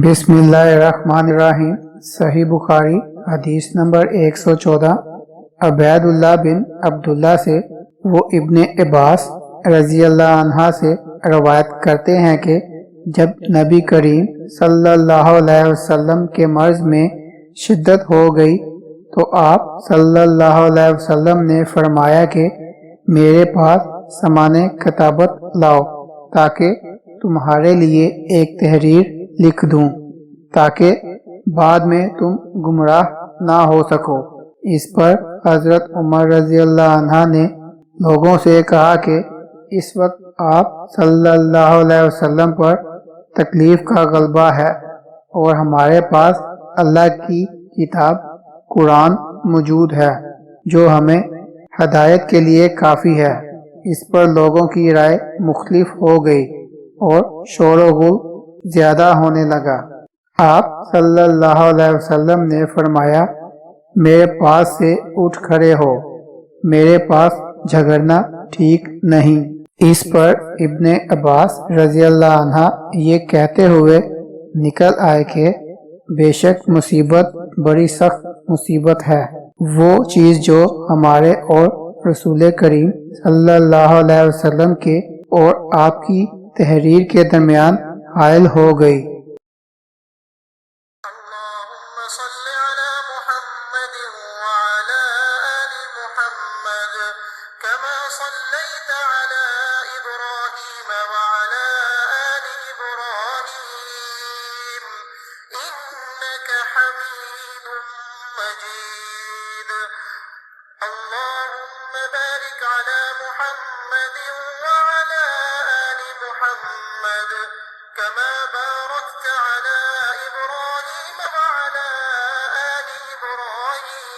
बिस्मिल्लाहिर्रहमानिर्रहीम। सही बुखारी हदीस नंबर 114। अबैदुल्लाह बिन अब्दुल्ला से वो इब्ने अब्बास रजी अल्लाह अन्हा से रवायत करते हैं कि जब नबी करीम सल्लल्लाहु अलैहि वसल्लम के मर्ज में शिद्दत हो गई तो आप सल्लल्लाहु अलैहि वसल्लम ने फरमाया कि मेरे पास समाने किताबत लाओ ताकि तुम्हारे लिए एक तहरीर लिख दूं ताकि बाद में तुम गुमराह ना हो सको। इस पर हजरत उमर रजी अल्लाह अन्हा ने लोगों से कहा कि इस वक्त आप सल्लल्लाहु अलैहि वसल्लम पर तकलीफ का गलबा है और हमारे पास अल्लाह की किताब कुरान मौजूद है जो हमें हदायत के लिए काफ़ी है। इस पर लोगों की राय मुख्तलिफ हो गई और शोर-ओ-गुल ज्यादा होने लगा। आप सल्लल्लाहु अलैहि वसल्लम ने फरमाया, मेरे पास से उठ खड़े हो, मेरे पास झगड़ना ठीक नहीं। इस पर इब्ने अब्बास रजी अल्लाह अन्हा ये कहते हुए निकल आए कि बेशक मुसीबत बड़ी सख्त मुसीबत है, वो चीज़ जो हमारे और रसूल करीम सल्लल्लाहु अलैहि वसल्लम के और आपकी तहरीर के दरमियान हायल हो गई। كما باركت على إبراهيم وعلى آل إبراهيم